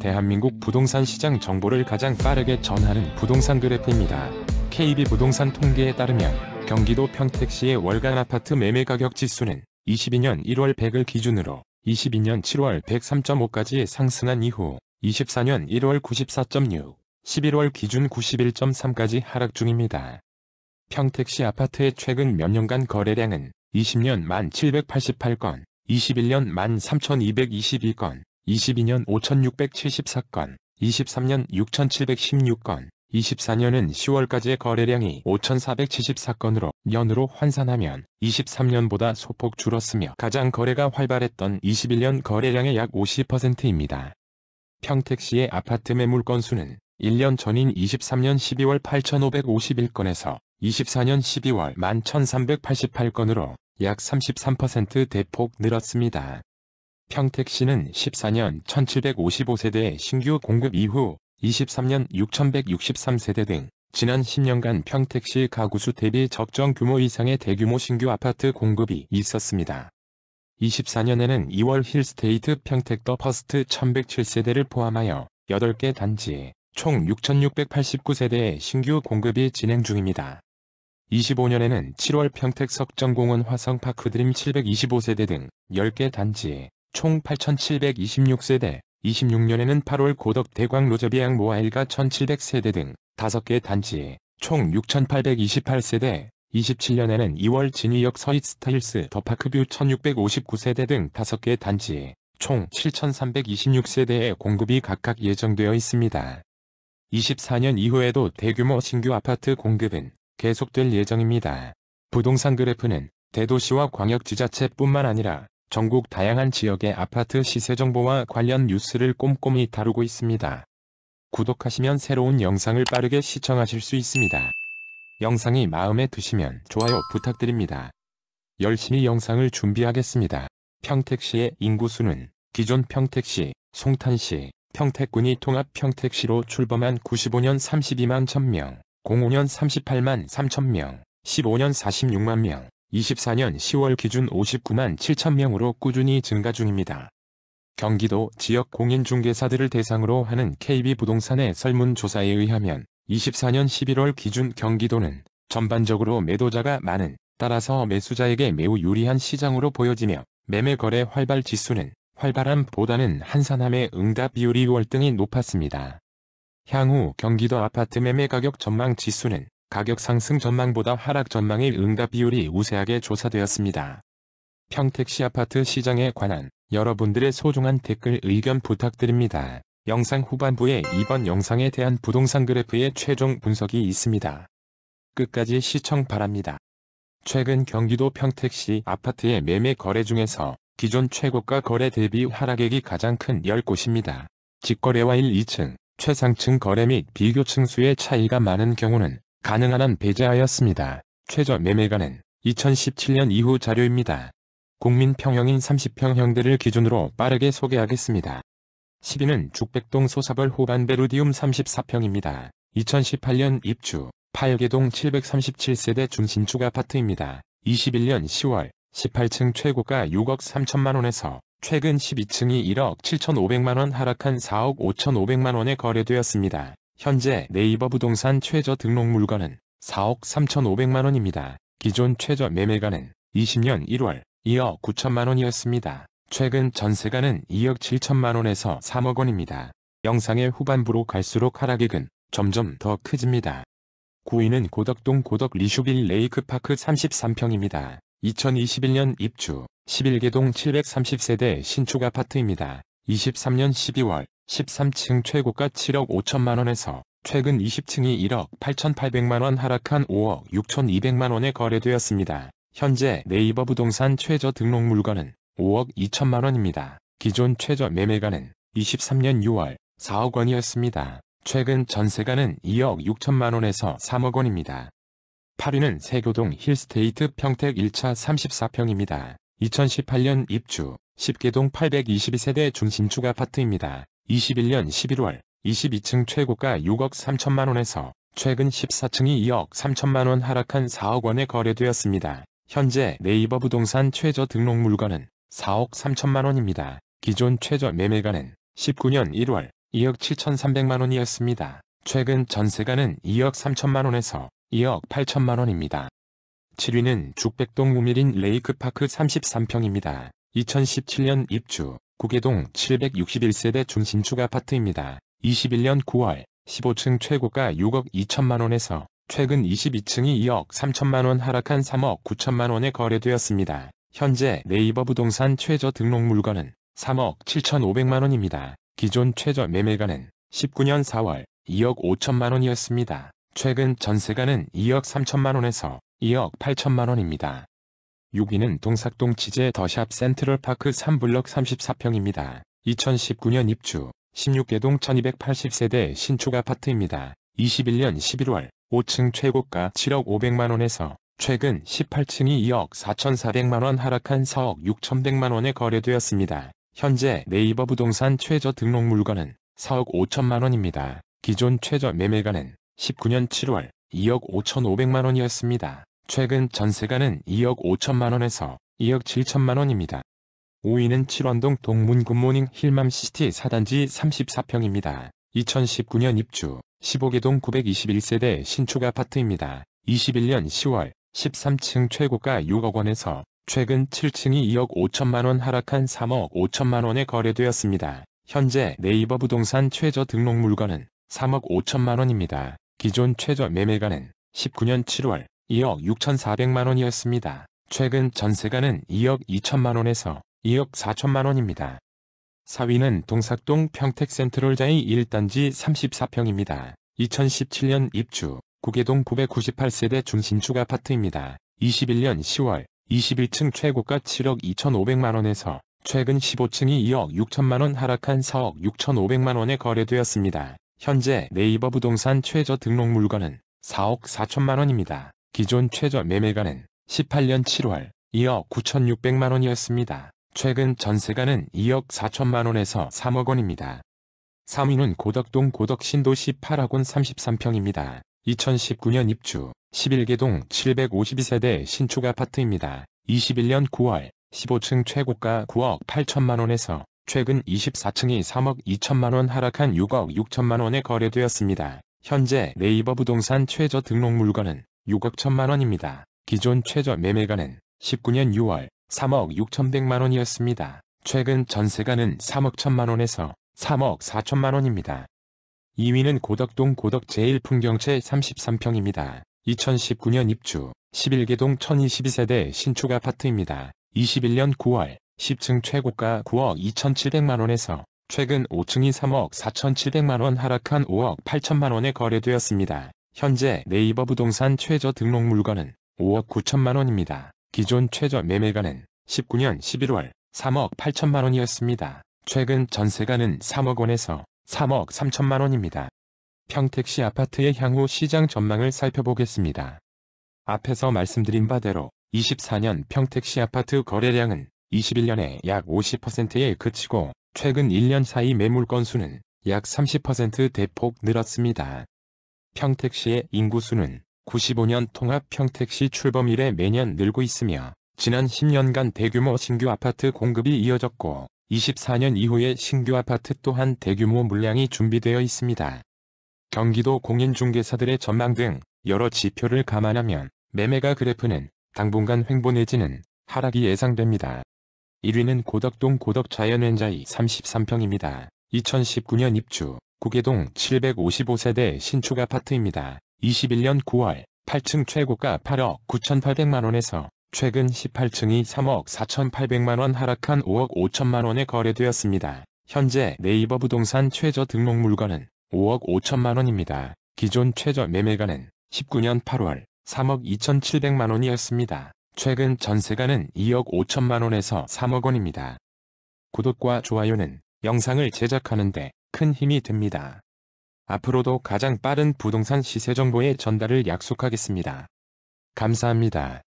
대한민국 부동산 시장 정보를 가장 빠르게 전하는 부동산 그래프입니다. KB부동산 통계에 따르면 경기도 평택시의 월간 아파트 매매 가격 지수는 22년 1월 100을 기준으로 22년 7월 103.5까지 상승한 이후 24년 1월 94.6, 11월 기준 91.3까지 하락 중입니다. 평택시 아파트의 최근 몇 년간 거래량은 20년 1,788건, 21년 13,222건, 22년 5,674건, 23년 6,716건, 24년은 10월까지의 거래량이 5,474건으로 년으로 환산하면 23년보다 소폭 줄었으며 가장 거래가 활발했던 21년 거래량의 약 50%입니다. 평택시의 아파트 매물 건수는 1년 전인 23년 12월 8,551건에서 24년 12월 11,388건으로 약 33% 대폭 늘었습니다. 평택시는 14년 1,755세대의 신규 공급 이후 23년 6,163세대 등 지난 10년간 평택시 가구수 대비 적정 규모 이상의 대규모 신규 아파트 공급이 있었습니다. 24년에는 2월 힐스테이트 평택 더 퍼스트 1,107세대를 포함하여 8개 단지에 총 6,689세대의 신규 공급이 진행 중입니다. 25년에는 7월 평택 석정공원 화성파크 드림 725세대 등 10개 단지에 총 8,726세대, 26년에는 8월 고덕 대광 로저비앙 모아일가 1,700세대 등 5개 단지에 총 6,828세대, 27년에는 2월 진위역 서잇스타일스 더파크뷰 1,659세대 등 5개 단지에 총 7,326세대의 공급이 각각 예정되어 있습니다. 24년 이후에도 대규모 신규 아파트 공급은 계속될 예정입니다. 부동산 그래프는 대도시와 광역지자체뿐만 아니라 전국 다양한 지역의 아파트 시세 정보와 관련 뉴스를 꼼꼼히 다루고 있습니다. 구독하시면 새로운 영상을 빠르게 시청하실 수 있습니다. 영상이 마음에 드시면 좋아요 부탁드립니다. 열심히 영상을 준비하겠습니다. 평택시의 인구수는 기존 평택시, 송탄시, 평택군이 통합 평택시로 출범한 95년 32만 1000명, 05년 38만 3000명, 15년 46만 명, 24년 10월 기준 59만 7000명으로 꾸준히 증가 중입니다. 경기도 지역 공인중개사들을 대상으로 하는 KB부동산의 설문조사에 의하면 24년 11월 기준 경기도는 전반적으로 매도자가 많은, 따라서 매수자에게 매우 유리한 시장으로 보여지며 매매 거래 활발 지수는 활발함보다는 한산함의 응답 비율이 월등히 높았습니다. 향후 경기도 아파트 매매 가격 전망 지수는 가격 상승 전망보다 하락 전망의 응답 비율이 우세하게 조사되었습니다. 평택시 아파트 시장에 관한 여러분들의 소중한 댓글 의견 부탁드립니다. 영상 후반부에 이번 영상에 대한 부동산 그래프의 최종 분석이 있습니다. 끝까지 시청 바랍니다. 최근 경기도 평택시 아파트의 매매 거래 중에서 기존 최고가 거래 대비 하락액이 가장 큰 10곳입니다. 직거래와 1, 2층, 최상층 거래 및 비교층 수의 차이가 많은 경우는 가능한 한 배제하였습니다. 최저 매매가는 2017년 이후 자료입니다. 국민평형인 30평형대를 기준으로 빠르게 소개하겠습니다. 10위는 죽백동 소사벌 호반 베루디움 34평입니다. 2018년 입주, 8개동 737세대 중신축 아파트입니다. 21년 10월, 18층 최고가 6억 3천만원에서 최근 12층이 1억 7,500만원 하락한 4억 5,500만원에 거래되었습니다. 현재 네이버 부동산 최저 등록 물건은 4억 3,500만원입니다. 기존 최저 매매가는 20년 1월 2억 9천만원이었습니다. 최근 전세가는 2억 7천만원에서 3억 원입니다. 영상의 후반부로 갈수록 하락액은 점점 더 커집니다. 9위는 고덕동 고덕 리슈빌 레이크파크 33평입니다. 2021년 입주, 11개동 730세대 신축 아파트입니다. 23년 12월, 13층 최고가 7억 5천만원에서 최근 20층이 1억 8,800만원 하락한 5억 6,200만원에 거래되었습니다. 현재 네이버 부동산 최저 등록 물건은 5억 2천만원입니다. 기존 최저 매매가는 23년 6월 4억 원이었습니다. 최근 전세가는 2억 6천만원에서 3억 원입니다. 8위는 세교동 힐스테이트 평택 1차 34평입니다. 2018년 입주, 10개동 822세대 중신축 아파트입니다. 21년 11월, 22층 최고가 6억 3천만원에서 최근 14층이 2억 3천만원 하락한 4억 원에 거래되었습니다. 현재 네이버 부동산 최저 등록 물건은 4억 3천만원입니다. 기존 최저 매매가는 19년 1월 2억 7,300만 원이었습니다. 최근 전세가는 2억 3천만 원에서 2억 8천만 원입니다. 7위는 죽백동 우미린 레이크파크 33평입니다. 2017년 입주, 구계동 761세대 중신축 아파트입니다. 21년 9월, 15층 최고가 6억 2천만 원에서 최근 22층이 2억 3천만 원 하락한 3억 9천만 원에 거래되었습니다. 현재 네이버 부동산 최저 등록 물건은 3억 7,500만 원입니다. 기존 최저 매매가는 19년 4월 2억 5천만 원이었습니다. 최근 전세가는 2억 3천만 원에서 2억 8천만 원입니다. 6위는 동삭동 지제 더샵 센트럴파크 3블럭 34평입니다. 2019년 입주, 16개동 1280세대 신축 아파트입니다. 21년 11월, 5층 최고가 7억 500만 원에서 최근 18층이 2억 4,400만 원 하락한 4억 6,100만 원에 거래되었습니다. 현재 네이버 부동산 최저 등록 물건은 4억 5천만 원입니다. 기존 최저 매매가는 19년 7월 2억 5,500만 원이었습니다. 최근 전세가는 2억 5천만 원에서 2억 7천만 원입니다. 5위는 칠원동 동문 굿모닝 힐맘시티 4단지 34평입니다. 2019년 입주, 15개동 921세대 신축 아파트입니다. 21년 10월, 13층 최고가 6억 원에서 최근 7층이 2억 5천만 원 하락한 3억 5천만 원에 거래되었습니다. 현재 네이버 부동산 최저 등록 물건은 3억 5천만 원입니다. 기존 최저 매매가는 19년 7월 2억 6,400만 원이었습니다. 최근 전세가는 2억 2천만 원에서 2억 4천만 원입니다. 4위는 동삭동 평택센트럴자이 1단지 34평입니다. 2017년 입주, 구계동 998세대 중신축 아파트입니다. 21년 10월, 21층 최고가 7억 2,500만 원에서 최근 15층이 2억 6천만 원 하락한 4억 6,500만 원에 거래되었습니다. 현재 네이버 부동산 최저 등록 물건은 4억 4천만 원입니다. 기존 최저 매매가는 18년 7월 2억 9,600만 원이었습니다. 최근 전세가는 2억 4천만 원에서 3억 원입니다. 3위는 고덕동 고덕신도시 8학원 33평입니다. 2019년 입주, 11개동 752세대 신축 아파트입니다. 21년 9월, 15층 최고가 9억 8천만 원에서 최근 24층이 3억 2천만 원 하락한 6억 6천만 원에 거래되었습니다. 현재 네이버 부동산 최저 등록 물건은 6억 1천만 원입니다. 기존 최저 매매가는 19년 6월 3억 6,100만 원이었습니다. 최근 전세가는 3억 1천만 원에서 3억 4천만 원입니다. 2위는 고덕동 고덕 제1풍경채 33평입니다. 2019년 입주, 11개동 1022세대 신축 아파트입니다. 21년 9월, 10층 최고가 9억 2,700만 원에서 최근 5층이 3억 4,700만 원 하락한 5억 8천만 원에 거래되었습니다. 현재 네이버 부동산 최저 등록 물건은 5억 9천만 원입니다. 기존 최저 매매가는 19년 11월 3억 8천만 원이었습니다. 최근 전세가는 3억 원에서 3억 3천만 원입니다. 평택시 아파트의 향후 시장 전망을 살펴보겠습니다. 앞에서 말씀드린 바대로 24년 평택시 아파트 거래량은 21년에 약 50%에 그치고 최근 1년 사이 매물 건수는 약 30% 대폭 늘었습니다. 평택시의 인구수는 95년 통합 평택시 출범 이래 매년 늘고 있으며 지난 10년간 대규모 신규 아파트 공급이 이어졌고 24년 이후에 신규 아파트 또한 대규모 물량이 준비되어 있습니다. 경기도 공인중개사들의 전망 등 여러 지표를 감안하면 매매가 그래프는 당분간 횡보 내지는 하락이 예상됩니다. 1위는 고덕동 고덕자연엔자이 33평입니다. 2019년 입주, 구계동 755세대 신축 아파트입니다. 21년 9월, 8층 최고가 8억 9,800만 원에서 최근 18층이 3억 4,800만 원 하락한 5억 5천만 원에 거래되었습니다. 현재 네이버 부동산 최저 등록 물건은 5억 5천만 원입니다. 기존 최저 매매가는 19년 8월 3억 2,700만 원이었습니다. 최근 전세가는 2억 5천만 원에서 3억 원입니다. 구독과 좋아요는 영상을 제작하는 데 큰 힘이 됩니다. 앞으로도 가장 빠른 부동산 시세 정보의 전달을 약속하겠습니다. 감사합니다.